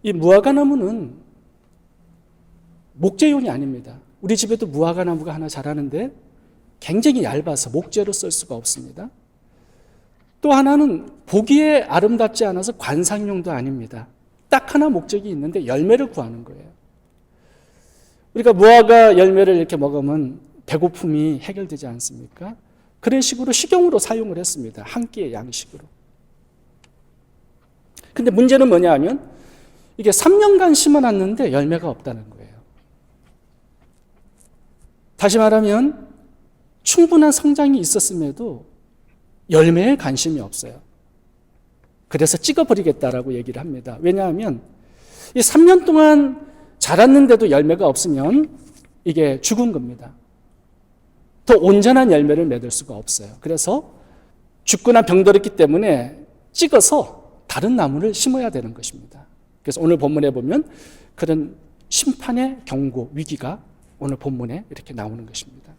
이 무화과나무는 목재용이 아닙니다. 우리 집에도 무화과나무가 하나 자라는데 굉장히 얇아서 목재로 쓸 수가 없습니다. 또 하나는 보기에 아름답지 않아서 관상용도 아닙니다. 딱 하나 목적이 있는데 열매를 구하는 거예요. 우리가 무화과 열매를 이렇게 먹으면 배고픔이 해결되지 않습니까? 그런 식으로 식용으로 사용을 했습니다. 한 끼의 양식으로. 근데 문제는 뭐냐 하면 이게 3년간 심어놨는데 열매가 없다는 거예요. 다시 말하면 충분한 성장이 있었음에도 열매에 관심이 없어요. 그래서 찍어버리겠다라고 얘기를 합니다. 왜냐하면 이 3년 동안 자랐는데도 열매가 없으면 이게 죽은 겁니다. 더 온전한 열매를 맺을 수가 없어요. 그래서 죽거나 병들었기 때문에 찍어서 다른 나무를 심어야 되는 것입니다. 그래서 오늘 본문에 보면 그런 심판의 경고, 위기가 오늘 본문에 이렇게 나오는 것입니다.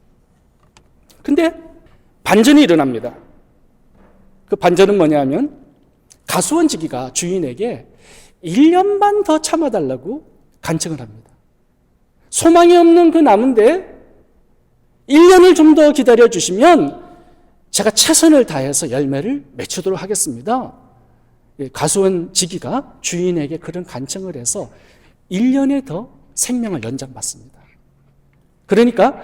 근데 반전이 일어납니다. 그 반전은 뭐냐면 가수원지기가 주인에게 1년 반 더 참아달라고 간청을 합니다. 소망이 없는 그 나무인데 1년을 좀 더 기다려주시면 제가 최선을 다해서 열매를 맺히도록 하겠습니다. 가수원지기가 주인에게 그런 간청을 해서 1년에 더 생명을 연장받습니다. 그러니까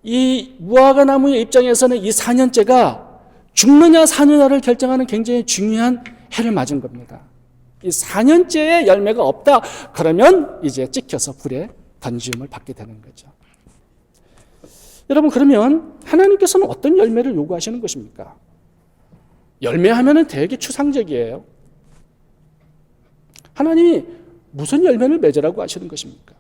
이 무화과나무의 입장에서는 이 4년째가 죽느냐 사느냐를 결정하는 굉장히 중요한 해를 맞은 겁니다. 이 4년째의 열매가 없다 그러면 이제 찍혀서 불에 던짐을 받게 되는 거죠. 여러분, 그러면 하나님께서는 어떤 열매를 요구하시는 것입니까? 열매하면은 되게 추상적이에요. 하나님이 무슨 열매를 맺으라고 하시는 것입니까?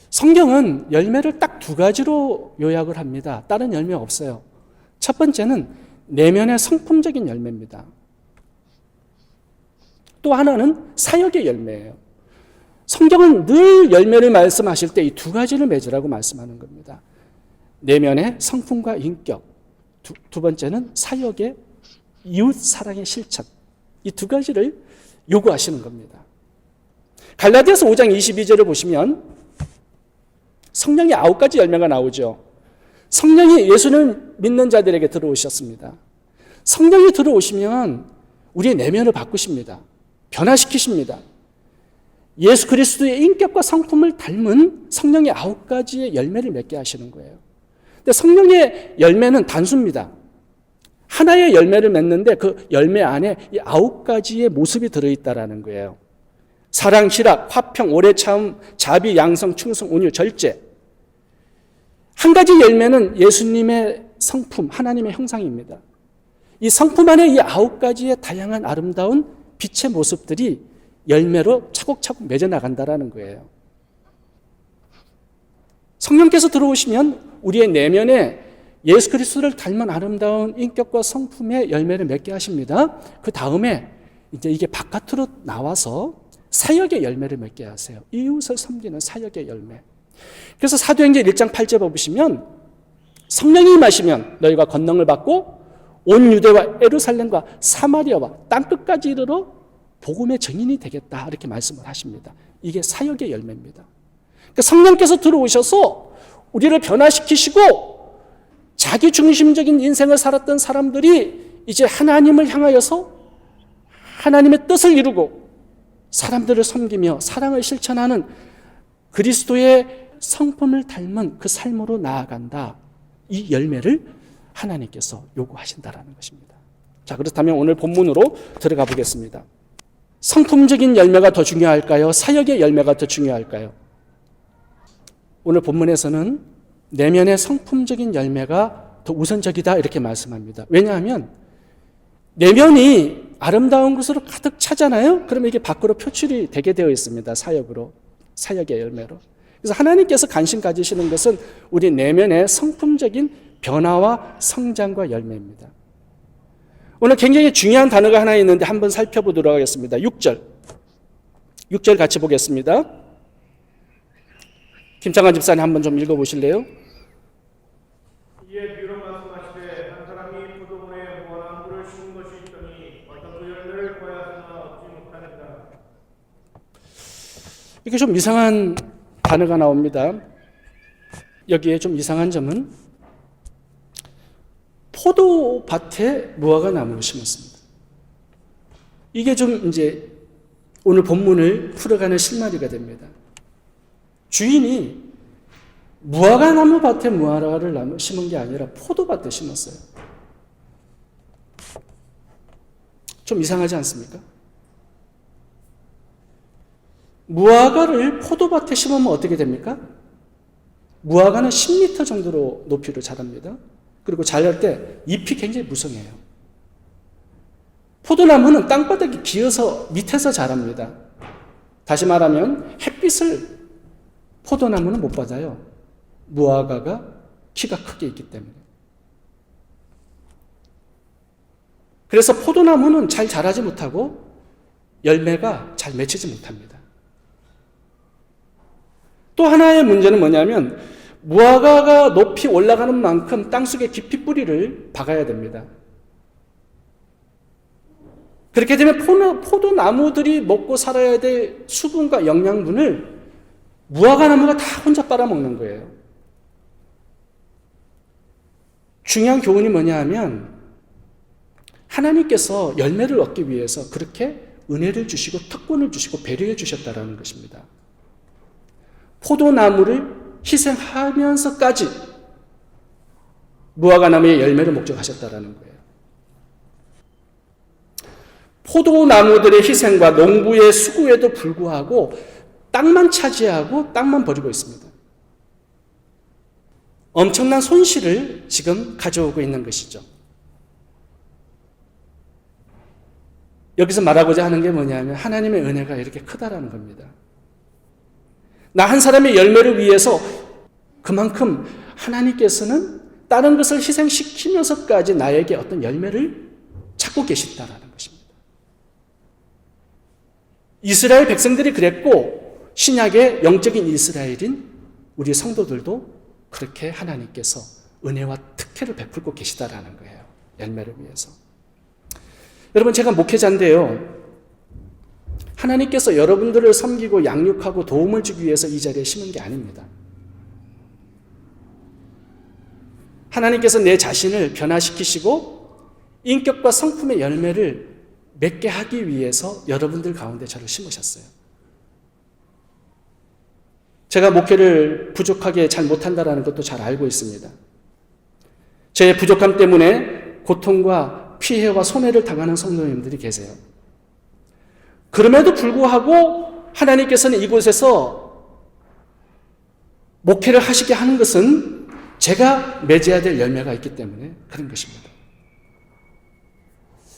성경은 열매를 딱 두 가지로 요약을 합니다. 다른 열매 없어요. 첫 번째는 내면의 성품적인 열매입니다. 또 하나는 사역의 열매예요. 성경은 늘 열매를 말씀하실 때 이 두 가지를 맺으라고 말씀하는 겁니다. 내면의 성품과 인격, 두 번째는 사역의 이웃 사랑의 실천, 이 두 가지를 요구하시는 겁니다. 갈라디아서 5장 22절을 보시면 성령의 9가지 열매가 나오죠. 성령이 예수를 믿는 자들에게 들어오셨습니다. 성령이 들어오시면 우리의 내면을 바꾸십니다. 변화시키십니다. 예수 그리스도의 인격과 성품을 닮은 성령의 9가지의 열매를 맺게 하시는 거예요. 근데 성령의 열매는 단수입니다. 하나의 열매를 맺는데 그 열매 안에 이 9가지의 모습이 들어있다라는 거예요. 사랑, 희락, 화평, 오래 참음, 자비, 양성, 충성, 온유, 절제. 한 가지 열매는 예수님의 성품, 하나님의 형상입니다. 이 성품 안에 이 9가지의 다양한 아름다운 빛의 모습들이 열매로 차곡차곡 맺어나간다라는 거예요. 성령께서 들어오시면 우리의 내면에 예수 그리스도를 닮은 아름다운 인격과 성품의 열매를 맺게 하십니다. 그 다음에 이제 이게 바깥으로 나와서 사역의 열매를 맺게 하세요. 이웃을 섬기는 사역의 열매. 그래서 사도행전 1장 8절 보시면 성령이 임하시면 너희가 권능을 받고 온 유대와 예루살렘과 사마리아와 땅끝까지 이르러 복음의 증인이 되겠다 이렇게 말씀을 하십니다. 이게 사역의 열매입니다. 그러니까 성령께서 들어오셔서 우리를 변화시키시고 자기 중심적인 인생을 살았던 사람들이 이제 하나님을 향하여서 하나님의 뜻을 이루고 사람들을 섬기며 사랑을 실천하는 그리스도의 성품을 닮은 그 삶으로 나아간다. 이 열매를 하나님께서 요구하신다라는 것입니다. 자, 그렇다면 오늘 본문으로 들어가 보겠습니다. 성품적인 열매가 더 중요할까요? 사역의 열매가 더 중요할까요? 오늘 본문에서는 내면의 성품적인 열매가 더 우선적이다 이렇게 말씀합니다. 왜냐하면 내면이 아름다운 것으로 가득 차잖아요. 그러면 이게 밖으로 표출이 되게 되어 있습니다. 사역으로, 사역의 열매로. 그래서 하나님께서 관심 가지시는 것은 우리 내면의 성품적인 변화와 성장과 열매입니다. 오늘 굉장히 중요한 단어가 하나 있는데 한번 살펴보도록 하겠습니다. 6절. 6절 같이 보겠습니다. 김창환 집사님 한번 좀 읽어보실래요? 이에 뒤로 말씀하시되 한 사람이 포도원에 무화과 나무를 심은 것이 있더니 어떤 그 열매를 보아야 이게 좀 이상한 단어가 나옵니다. 여기에 좀 이상한 점은 포도밭에 무화과 나무를 심었습니다. 이게 좀 이제 오늘 본문을 풀어가는 실마리가 됩니다. 주인이 무화과 나무 밭에 무화과를 심은 게 아니라 포도밭에 심었어요. 좀 이상하지 않습니까? 무화과를 포도밭에 심으면 어떻게 됩니까? 무화과는 10m 정도로 높이로 자랍니다. 그리고 자랄 때 잎이 굉장히 무성해요. 포도나무는 땅바닥에 기어서 밑에서 자랍니다. 다시 말하면 햇빛을 포도나무는 못 받아요. 무화과가 키가 크게 있기 때문에. 그래서 포도나무는 잘 자라지 못하고 열매가 잘 맺히지 못합니다. 또 하나의 문제는 뭐냐면 무화과가 높이 올라가는 만큼 땅속에 깊이 뿌리를 박아야 됩니다. 그렇게 되면 포도나무들이 먹고 살아야 될 수분과 영양분을 무화과나무가 다 혼자 빨아먹는 거예요. 중요한 교훈이 뭐냐 하면 하나님께서 열매를 얻기 위해서 그렇게 은혜를 주시고 특권을 주시고 배려해 주셨다는 것입니다. 포도나무를 희생하면서까지 무화과나무의 열매를 목적하셨다는 거예요. 포도나무들의 희생과 농부의 수고에도 불구하고 땅만 차지하고 땅만 버리고 있습니다. 엄청난 손실을 지금 가져오고 있는 것이죠. 여기서 말하고자 하는 게 뭐냐면 하나님의 은혜가 이렇게 크다라는 겁니다. 나 한 사람의 열매를 위해서 그만큼 하나님께서는 다른 것을 희생시키면서까지 나에게 어떤 열매를 찾고 계신다라는 것입니다. 이스라엘 백성들이 그랬고 신약의 영적인 이스라엘인 우리 성도들도 그렇게 하나님께서 은혜와 특혜를 베풀고 계시다라는 거예요. 열매를 위해서. 여러분 제가 목회자인데요. 하나님께서 여러분들을 섬기고 양육하고 도움을 주기 위해서 이 자리에 심은 게 아닙니다. 하나님께서 내 자신을 변화시키시고 인격과 성품의 열매를 맺게 하기 위해서 여러분들 가운데 저를 심으셨어요. 제가 목회를 부족하게 잘 못한다는 것도 잘 알고 있습니다. 제 부족함 때문에 고통과 피해와 손해를 당하는 성도님들이 계세요. 그럼에도 불구하고 하나님께서는 이곳에서 목회를 하시게 하는 것은 제가 맺어야 될 열매가 있기 때문에 그런 것입니다.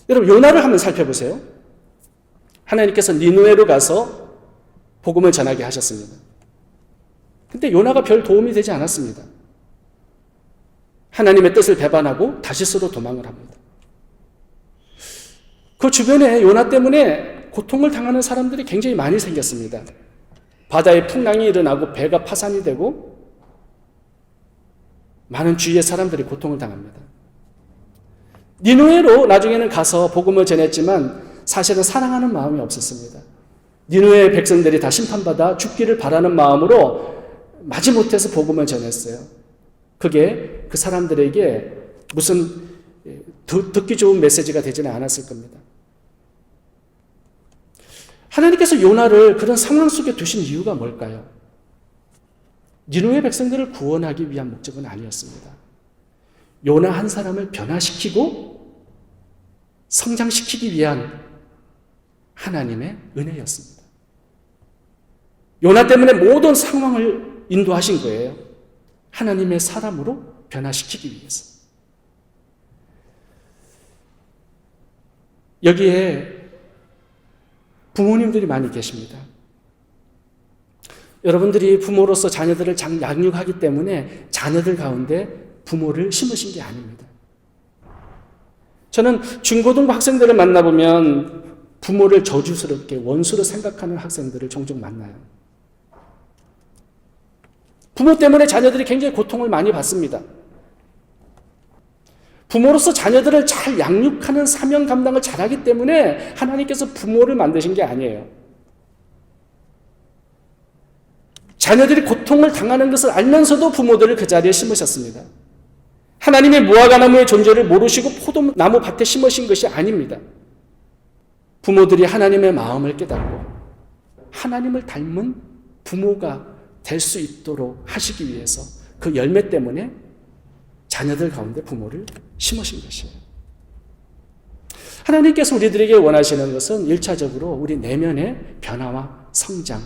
여러분 요나를 한번 살펴보세요. 하나님께서 니느웨로 가서 복음을 전하게 하셨습니다. 근데 요나가 별 도움이 되지 않았습니다. 하나님의 뜻을 배반하고 다시스로 도망을 합니다. 그 주변에 요나 때문에 고통을 당하는 사람들이 굉장히 많이 생겼습니다. 바다에 풍랑이 일어나고 배가 파산이 되고 많은 주위의 사람들이 고통을 당합니다. 니느웨로 나중에는 가서 복음을 전했지만 사실은 사랑하는 마음이 없었습니다. 니느웨 백성들이 다 심판받아 죽기를 바라는 마음으로 마지못해서 복음을 전했어요. 그게 그 사람들에게 무슨 듣기 좋은 메시지가 되지는 않았을 겁니다. 하나님께서 요나를 그런 상황 속에 두신 이유가 뭘까요? 니느웨 백성들을 구원하기 위한 목적은 아니었습니다. 요나 한 사람을 변화시키고 성장시키기 위한 하나님의 은혜였습니다. 요나 때문에 모든 상황을 인도하신 거예요. 하나님의 사람으로 변화시키기 위해서. 여기에 부모님들이 많이 계십니다. 여러분들이 부모로서 자녀들을 양육하기 때문에 자녀들 가운데 부모를 심으신 게 아닙니다. 저는 중고등부 학생들을 만나보면 부모를 저주스럽게 원수로 생각하는 학생들을 종종 만나요. 부모 때문에 자녀들이 굉장히 고통을 많이 받습니다. 부모로서 자녀들을 잘 양육하는 사명 감당을 잘하기 때문에 하나님께서 부모를 만드신 게 아니에요. 자녀들이 고통을 당하는 것을 알면서도 부모들을 그 자리에 심으셨습니다. 하나님의 무화과나무의 존재를 모르시고 포도나무 밭에 심으신 것이 아닙니다. 부모들이 하나님의 마음을 깨닫고 하나님을 닮은 부모가 될 수 있도록 하시기 위해서 그 열매 때문에 자녀들 가운데 부모를 심으신 것이에요. 하나님께서 우리들에게 원하시는 것은 1차적으로 우리 내면의 변화와 성장,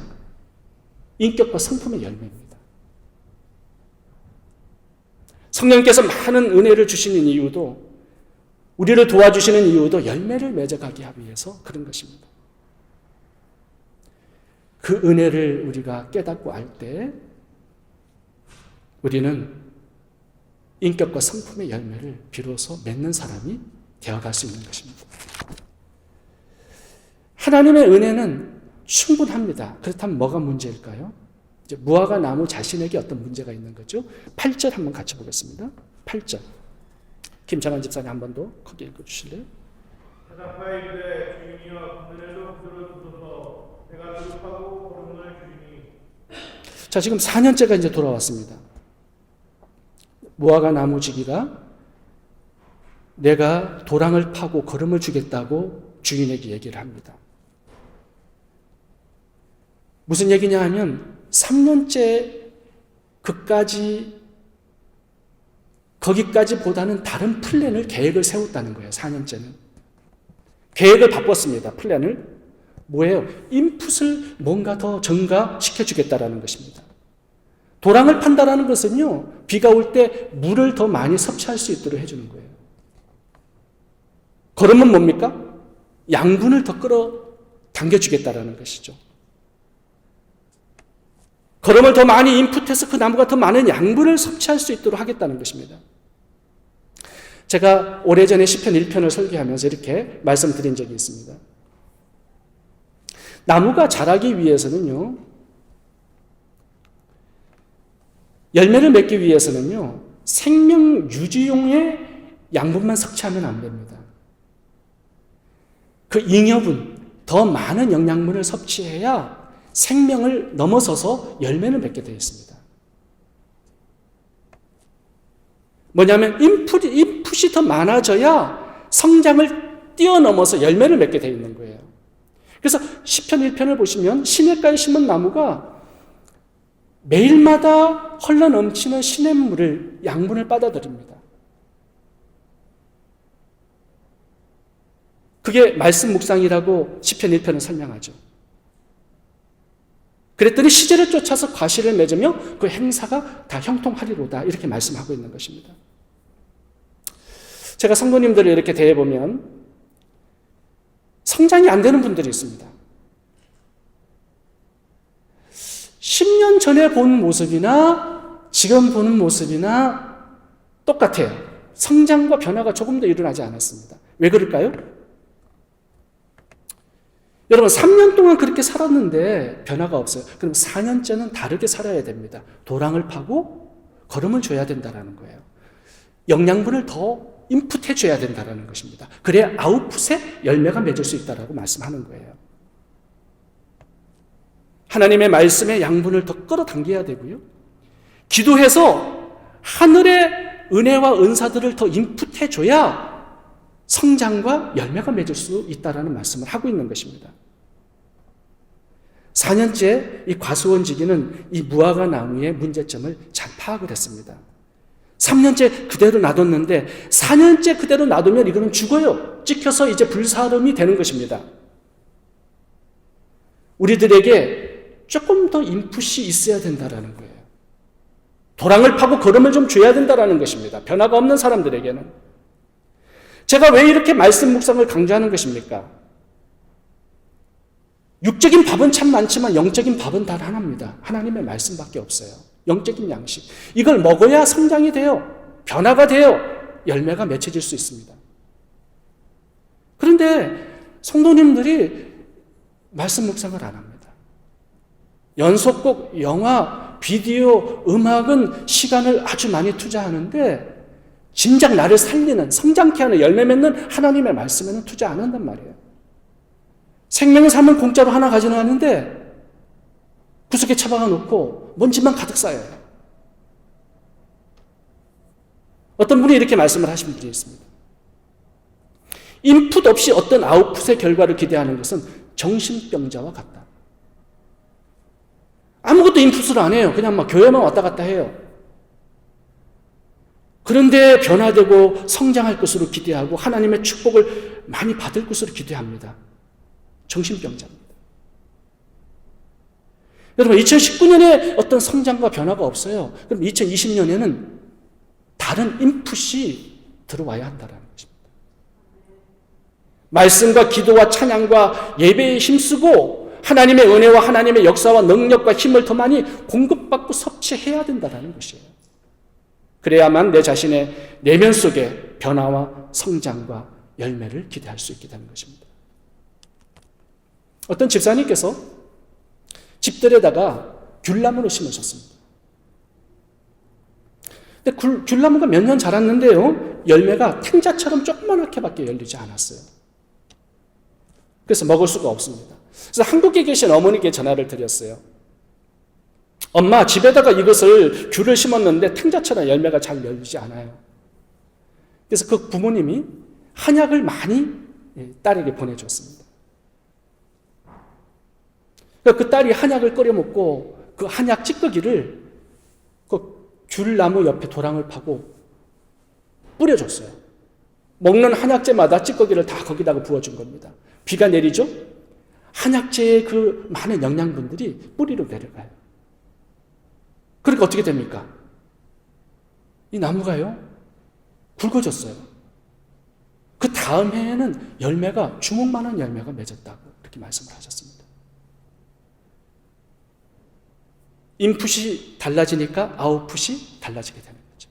인격과 성품의 열매입니다. 성령께서 많은 은혜를 주시는 이유도, 우리를 도와주시는 이유도 열매를 맺어가게 하기 위해서 그런 것입니다. 그 은혜를 우리가 깨닫고 알 때 우리는 인격과 성품의 열매를 비로소 맺는 사람이 되어갈 수 있는 것입니다. 하나님의 은혜는 충분합니다. 그렇다면 뭐가 문제일까요? 이제 무화과 나무 자신에게 어떤 문제가 있는 거죠? 8절 한번 같이 보겠습니다. 8절. 김창환 집사님 한 번 더 크게 읽어주실래요? 대답하여 이르되 주인이여 그늘에도 그들을 두소서 내가 거룩하고 거룩을 주이니. 자, 지금 4년째가 이제 돌아왔습니다. 무화과 나무지기가 내가 도랑을 파고 거름을 주겠다고 주인에게 얘기를 합니다. 무슨 얘기냐 하면 3년째 거기까지보다는 다른 플랜을, 계획을 세웠다는 거예요. 4년째는. 계획을 바꿨습니다. 플랜을. 뭐예요? 인풋을 뭔가 더 증가시켜주겠다라는 것입니다. 도랑을 판다라는 것은요, 비가 올 때 물을 더 많이 섭취할 수 있도록 해주는 거예요. 거름은 뭡니까? 양분을 더 끌어당겨주겠다라는 것이죠. 거름을 더 많이 인풋해서 그 나무가 더 많은 양분을 섭취할 수 있도록 하겠다는 것입니다. 제가 오래전에 시편 1편을 설계하면서 이렇게 말씀드린 적이 있습니다. 나무가 자라기 위해서는요, 열매를 맺기 위해서는요, 생명 유지용의 양분만 섭취하면 안 됩니다. 그 잉여분, 더 많은 영양분을 섭취해야 생명을 넘어서서 열매를 맺게 되어 있습니다. 뭐냐면 인풋이 더 많아져야 성장을 뛰어넘어서 열매를 맺게 되어 있는 거예요. 그래서 시편 1편을 보시면 시냇가에 심은 나무가 매일마다 흘러넘치는 시냇물을, 양분을 빨아들입니다. 그게 말씀 묵상이라고 시편 1편은 설명하죠. 그랬더니 시제를 쫓아서 과실을 맺으며 그 행사가 다 형통하리로다, 이렇게 말씀하고 있는 것입니다. 제가 성도님들을 이렇게 대해보면 성장이 안 되는 분들이 있습니다. 10년 전에 본 모습이나 지금 보는 모습이나 똑같아요. 성장과 변화가 조금 더 일어나지 않았습니다. 왜 그럴까요? 여러분, 3년 동안 그렇게 살았는데 변화가 없어요. 그럼 4년째는 다르게 살아야 됩니다. 도랑을 파고 거름을 줘야 된다는 거예요. 영양분을 더 인풋해 줘야 된다는 것입니다. 그래야 아웃풋에 열매가 맺을 수 있다고 말씀하는 거예요. 하나님의 말씀에 양분을 더 끌어당겨야 되고요. 기도해서 하늘의 은혜와 은사들을 더 인풋해 줘야 성장과 열매가 맺을 수 있다는 말씀을 하고 있는 것입니다. 4년째 이 과수원지기는 이 무화과 나무의 문제점을 잘 파악을 했습니다. 3년째 그대로 놔뒀는데 4년째 그대로 놔두면 이거는 죽어요. 찍혀서 이제 불사름이 되는 것입니다. 우리들에게 조금 더 인풋이 있어야 된다는 거예요. 도랑을 파고 거름을 좀 줘야 된다는 것입니다. 변화가 없는 사람들에게는. 제가 왜 이렇게 말씀 묵상을 강조하는 것입니까? 육적인 밥은 참 많지만 영적인 밥은 단 하나입니다. 하나님의 말씀밖에 없어요. 영적인 양식. 이걸 먹어야 성장이 돼요. 변화가 돼요. 열매가 맺혀질 수 있습니다. 그런데 성도님들이 말씀 묵상을 안 합니다. 연속곡, 영화, 비디오, 음악은 시간을 아주 많이 투자하는데 진작 나를 살리는, 성장케 하는, 열매 맺는 하나님의 말씀에는 투자 안 한단 말이에요. 생명의 삶은 공짜로 하나 가지는 않는데 구석에 처박아 놓고 먼지만 가득 쌓여요. 어떤 분이 이렇게 말씀을 하신 분이 있습니다. 인풋 없이 어떤 아웃풋의 결과를 기대하는 것은 정신병자와 같다. 아무것도 인풋을 안 해요. 그냥 막 교회만 왔다 갔다 해요. 그런데 변화되고 성장할 것으로 기대하고 하나님의 축복을 많이 받을 것으로 기대합니다. 정신병자입니다. 여러분, 2019년에 어떤 성장과 변화가 없어요. 그럼 2020년에는 다른 인풋이 들어와야 한다는 것입니다. 말씀과 기도와 찬양과 예배에 힘쓰고 하나님의 은혜와 하나님의 역사와 능력과 힘을 더 많이 공급받고 섭취해야 된다는 것이에요. 그래야만 내 자신의 내면 속에 변화와 성장과 열매를 기대할 수 있게 되는 것입니다. 어떤 집사님께서 집들에다가 귤나무를 심으셨습니다. 근데 귤나무가 몇 년 자랐는데요, 열매가 탱자처럼 조그맣게밖에 열리지 않았어요. 그래서 먹을 수가 없습니다. 그래서 한국에 계신 어머니께 전화를 드렸어요. 엄마, 집에다가 이것을 귤을 심었는데 탱자처럼 열매가 잘 열리지 않아요. 그래서 그 부모님이 한약을 많이 딸에게 보내줬습니다. 그 딸이 한약을 끓여 먹고 그 한약 찌꺼기를 그 귤나무 옆에 도랑을 파고 뿌려줬어요. 먹는 한약재마다 찌꺼기를 다 거기다가 부어준 겁니다. 비가 내리죠? 한약재의 그 많은 영양분들이 뿌리로 내려가요. 그러니까 어떻게 됩니까? 이 나무가요, 굵어졌어요. 그 다음 해에는 열매가, 주먹만한 열매가 맺었다고 그렇게 말씀을 하셨습니다. 인풋이 달라지니까 아웃풋이 달라지게 되는 거죠.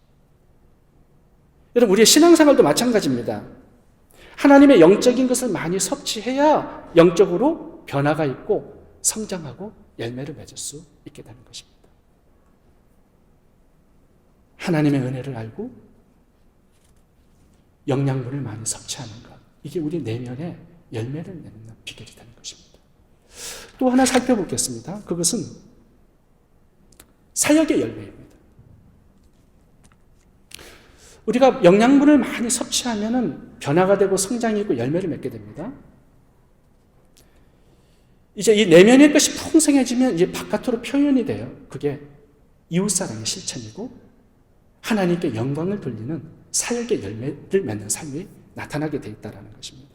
여러분, 우리의 신앙생활도 마찬가지입니다. 하나님의 영적인 것을 많이 섭취해야 영적으로 변화가 있고 성장하고 열매를 맺을 수 있게 되는 것입니다. 하나님의 은혜를 알고 영양분을 많이 섭취하는 것, 이게 우리 내면에 열매를 맺는 비결이 되는 것입니다. 또 하나 살펴보겠습니다. 그것은 사역의 열매입니다. 우리가 영양분을 많이 섭취하면 변화가 되고 성장이 있고 열매를 맺게 됩니다. 이제 이 내면의 것이 풍성해지면 이제 바깥으로 표현이 돼요. 그게 이웃사랑의 실천이고 하나님께 영광을 돌리는 사역의 열매를 맺는 삶이 나타나게 돼 있다는 것입니다.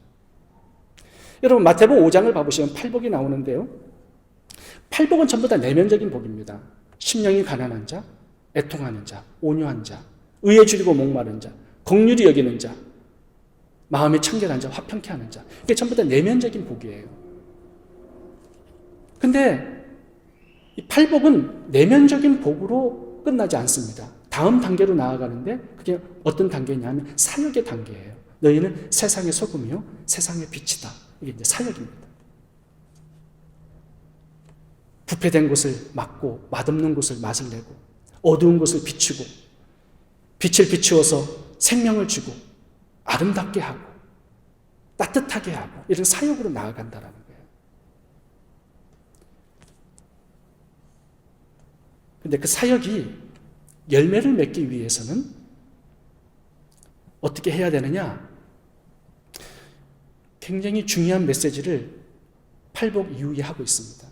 여러분, 마태복음 5장을 봐보시면 팔복이 나오는데요. 팔복은 전부 다 내면적인 복입니다. 심령이 가난한 자, 애통하는 자, 온유한 자, 의에 줄이고 목마른 자, 긍휼히 여기는 자, 마음이 청결한 자, 화평케 하는 자. 이게 전부 다 내면적인 복이에요. 근데 이 팔복은 내면적인 복으로 끝나지 않습니다. 다음 단계로 나아가는데 그게 어떤 단계냐면 사역의 단계예요. 너희는 세상의 소금이요, 세상의 빛이다. 이게 이제 사역입니다. 부패된 곳을 막고 맛없는 곳을 맛을 내고 어두운 곳을 비추고 빛을 비추어서 생명을 주고 아름답게 하고 따뜻하게 하고 이런 사역으로 나아간다는 거예요. 그런데 그 사역이 열매를 맺기 위해서는 어떻게 해야 되느냐? 굉장히 중요한 메시지를 팔복 이후에 하고 있습니다.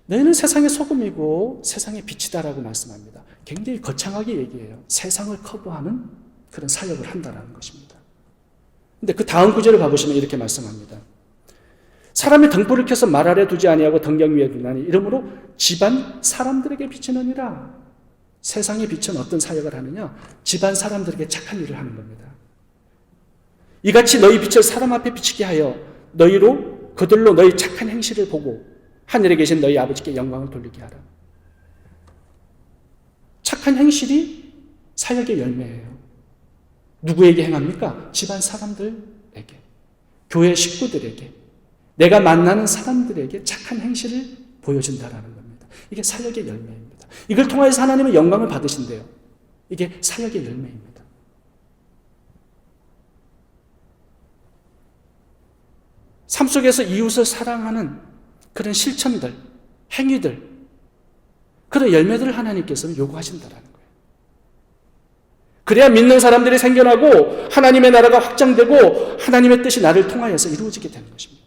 너희는 세상의 소금이고 세상의 빛이다라고 말씀합니다. 굉장히 거창하게 얘기해요. 세상을 커버하는 그런 사역을 한다는 것입니다. 근데 그 다음 구절을 봐보시면 이렇게 말씀합니다. 사람의 등불을 켜서 말 아래 두지 아니하고 등경 위에 두나니 이러므로 집안 사람들에게 비치느니라. 세상의 빛은 어떤 사역을 하느냐? 집안 사람들에게 착한 일을 하는 겁니다. 이같이 너희 빛을 사람 앞에 비치게 하여 너희로 그들로 너희 착한 행실을 보고 하늘에 계신 너희 아버지께 영광을 돌리게 하라. 착한 행실이 사역의 열매예요. 누구에게 행합니까? 집안 사람들에게, 교회 식구들에게, 내가 만나는 사람들에게 착한 행실을 보여준다라는 겁니다. 이게 사역의 열매입니다. 이걸 통해서 하나님은 영광을 받으신대요. 이게 사역의 열매입니다. 삶 속에서 이웃을 사랑하는 그런 실천들, 행위들, 그런 열매들을 하나님께서는 요구하신다라는 거예요. 그래야 믿는 사람들이 생겨나고 하나님의 나라가 확장되고 하나님의 뜻이 나를 통하여서 이루어지게 되는 것입니다.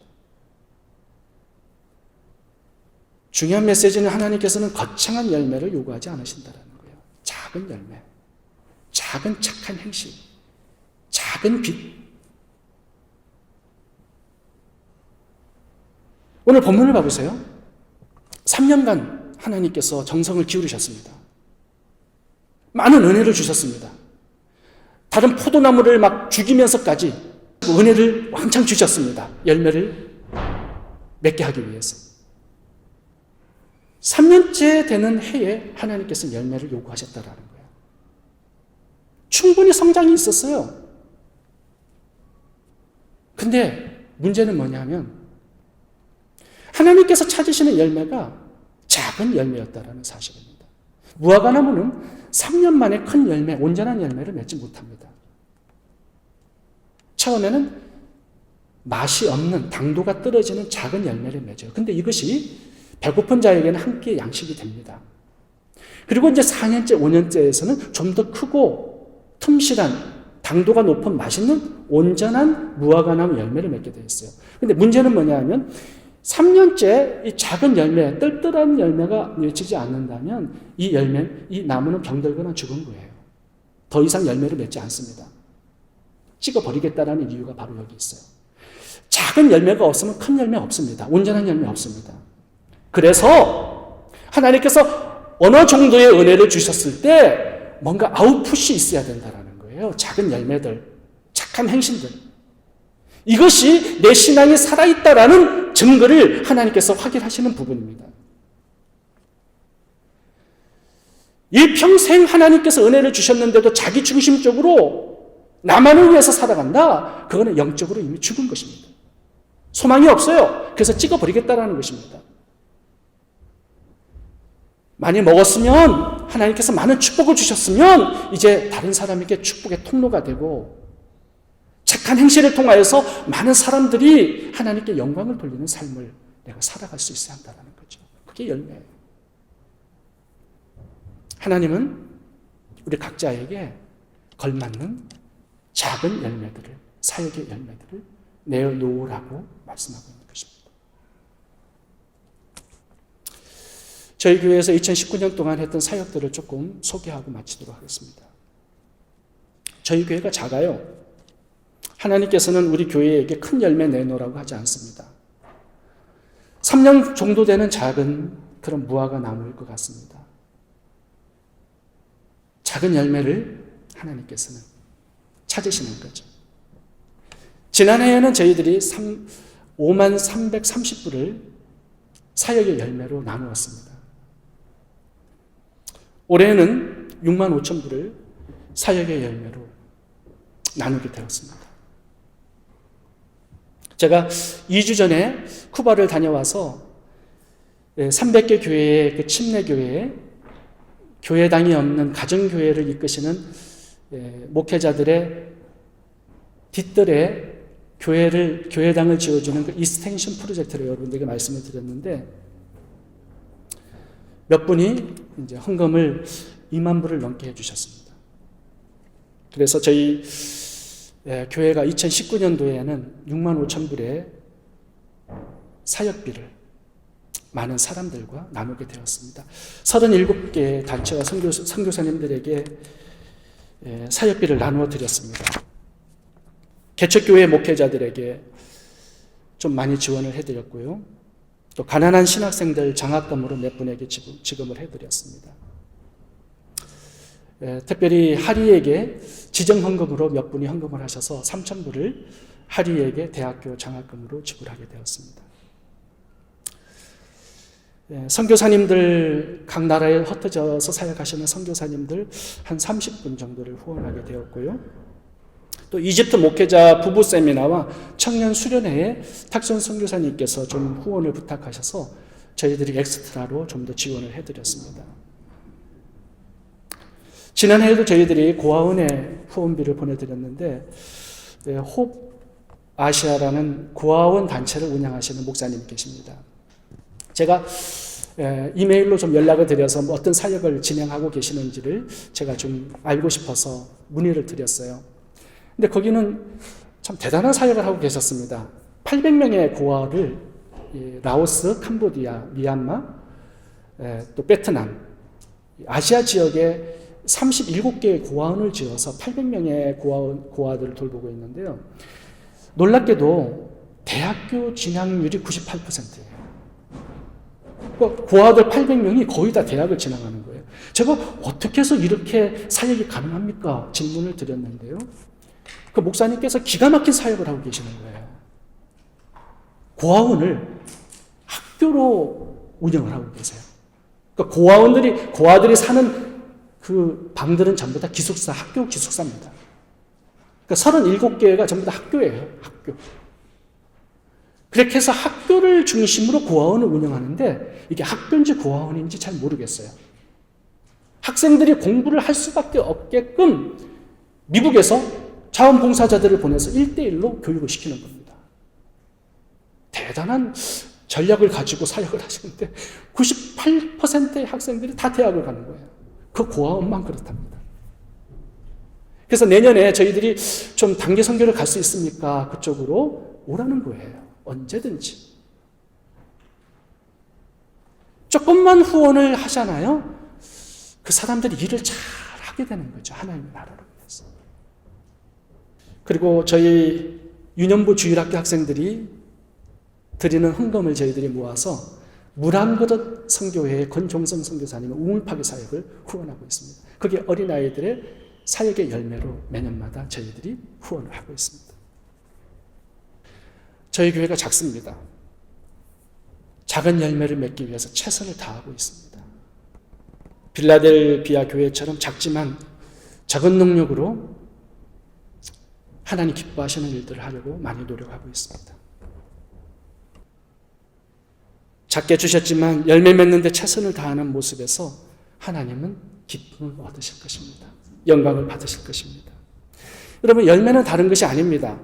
중요한 메시지는 하나님께서는 거창한 열매를 요구하지 않으신다는 거예요. 작은 열매, 작은 착한 행실, 작은 빛. 오늘 본문을 봐보세요. 3년간 하나님께서 정성을 기울이셨습니다. 많은 은혜를 주셨습니다. 다른 포도나무를 막 죽이면서까지 은혜를 왕창 주셨습니다. 열매를 맺게 하기 위해서. 3년째 되는 해에 하나님께서 열매를 요구하셨다라는 거예요. 충분히 성장이 있었어요. 근데 문제는 뭐냐면 하나님께서 찾으시는 열매가 작은 열매였다라는 사실입니다. 무화과나무는 3년 만에 큰 열매, 온전한 열매를 맺지 못합니다. 처음에는 맛이 없는, 당도가 떨어지는 작은 열매를 맺어요. 근데 이것이 배고픈 자에게는 한 끼의 양식이 됩니다. 그리고 이제 4년째, 5년째에서는 좀 더 크고 틈실한, 당도가 높은 맛있는 온전한 무화과나무 열매를 맺게 되었어요. 근데 문제는 뭐냐 하면 3년째 이 작은 열매, 뜰뜰한 열매가 맺히지 않는다면 이 나무는 병들거나 죽은 거예요. 더 이상 열매를 맺지 않습니다. 찍어버리겠다라는 이유가 바로 여기 있어요. 작은 열매가 없으면 큰 열매 없습니다. 온전한 열매 없습니다. 그래서 하나님께서 어느 정도의 은혜를 주셨을 때 뭔가 아웃풋이 있어야 된다는 거예요. 작은 열매들, 착한 행실들. 이것이 내 신앙이 살아있다라는 증거를 하나님께서 확인하시는 부분입니다. 일평생 하나님께서 은혜를 주셨는데도 자기 중심적으로 나만을 위해서 살아간다? 그거는 영적으로 이미 죽은 것입니다. 소망이 없어요. 그래서 찍어버리겠다라는 것입니다. 많이 먹었으면, 하나님께서 많은 축복을 주셨으면 이제 다른 사람에게 축복의 통로가 되고 착한 행실을 통하여서 많은 사람들이 하나님께 영광을 돌리는 삶을 내가 살아갈 수 있어야 한다는 거죠. 그게 열매예요. 하나님은 우리 각자에게 걸맞는 작은 열매들을, 사역의 열매들을 내어놓으라고 말씀하고 있는 것입니다. 저희 교회에서 2019년 동안 했던 사역들을 조금 소개하고 마치도록 하겠습니다. 저희 교회가 작아요. 하나님께서는 우리 교회에게 큰 열매 내놓으라고 하지 않습니다. 3년 정도 되는 작은 그런 무화과 나무일 것 같습니다. 작은 열매를 하나님께서는 찾으시는 거죠. 지난해에는 저희들이 5만 330불을 사역의 열매로 나누었습니다. 올해는 6만 5천 불을 사역의 열매로 나누게 되었습니다. 제가 2주 전에 쿠바를 다녀와서 300개 교회의 그 침례교회에 교회당이 없는 가정교회를 이끄시는 목회자들의 뒷뜰에 교회당을 지어주는 그 이스텐션 프로젝트를 여러분들에게 말씀을 드렸는데 몇 분이 이제 헌금을 2만 불을 넘게 해주셨습니다. 그래서 저희 교회가 2019년도에는 6만 5천 불의 사역비를 많은 사람들과 나누게 되었습니다. 37개의 단체와 선교사님들에게 사역비를 나누어 드렸습니다. 개척교회 목회자들에게 좀 많이 지원을 해드렸고요. 또 가난한 신학생들 장학금으로 몇 분에게 지급을 해드렸습니다. 특별히 하리에게 지정헌금으로 몇 분이 헌금을 하셔서 3천 불을 하리에게 대학교 장학금으로 지불하게 되었습니다. 선교사님들, 각 나라에 흩어져서 사역하시는 선교사님들 한 30분 정도를 후원하게 되었고요. 또 이집트 목회자 부부 세미나와 청년 수련회에 탁선 선교사님께서 좀 후원을 부탁하셔서 저희들이 엑스트라로 좀 더 지원을 해드렸습니다. 지난해에도 저희들이 고아원에 후원비를 보내드렸는데 아시아라는 고아원 단체를 운영하시는 목사님이 계십니다. 제가 이메일로 좀 연락을 드려서 뭐 어떤 사역을 진행하고 계시는지를 제가 좀 알고 싶어서 문의를 드렸어요. 근데 거기는 참 대단한 사역을 하고 계셨습니다. 800명의 고아를 라오스, 캄보디아, 미얀마, 또 베트남, 아시아 지역에 37개의 고아원을 지어서 800명의 고아들을 돌보고 있는데요. 놀랍게도 대학교 진학률이 98%예요. 고아들 800명이 거의 다 대학을 진학하는 거예요. 제가 어떻게 해서 이렇게 사역이 가능합니까? 질문을 드렸는데요. 그 목사님께서 기가 막힌 사역을 하고 계시는 거예요. 고아원을 학교로 운영을 하고 계세요. 그러니까 고아들이 사는 그 방들은 전부 다 기숙사, 학교 기숙사입니다. 그러니까 37개가 전부 다 학교예요. 학교. 그렇게 해서 학교를 중심으로 고아원을 운영하는데 이게 학교인지 고아원인지 잘 모르겠어요. 학생들이 공부를 할 수밖에 없게끔 미국에서 자원봉사자들을 보내서 1대1로 교육을 시키는 겁니다. 대단한 전략을 가지고 사역을 하시는데 98%의 학생들이 다 대학을 가는 거예요. 그 고아원만 그렇답니다. 그래서 내년에 저희들이 좀 단기 선교를 갈 수 있습니까? 그쪽으로 오라는 거예요. 언제든지. 조금만 후원을 하잖아요. 그 사람들이 일을 잘 하게 되는 거죠. 하나님의 나라를 위해서. 그리고 저희 유년부 주일학교 학생들이 드리는 헌금을 저희들이 모아서 물 한 그릇 선교회의 권종성 선교사님의 우물파괴 사역을 후원하고 있습니다. 그게 어린아이들의 사역의 열매로 매년마다 저희들이 후원을 하고 있습니다. 저희 교회가 작습니다. 작은 열매를 맺기 위해서 최선을 다하고 있습니다. 빌라델비아 교회처럼 작지만 적은 능력으로 하나님 기뻐하시는 일들을 하려고 많이 노력하고 있습니다. 작게 주셨지만 열매 맺는 데 최선을 다하는 모습에서 하나님은 기쁨을 얻으실 것입니다. 영광을 받으실 것입니다. 여러분, 열매는 다른 것이 아닙니다.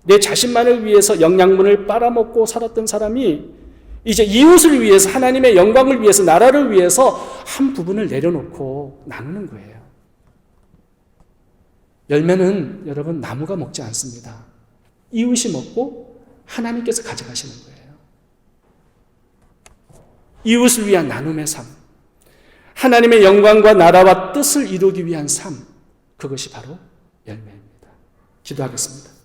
내 자신만을 위해서 영양분을 빨아먹고 살았던 사람이 이제 이웃을 위해서, 하나님의 영광을 위해서, 나라를 위해서 한 부분을 내려놓고 나누는 거예요. 열매는 여러분 나무가 먹지 않습니다. 이웃이 먹고 하나님께서 가져가시는 거예요. 이웃을 위한 나눔의 삶, 하나님의 영광과 나라와 뜻을 이루기 위한 삶, 그것이 바로 열매입니다. 기도하겠습니다.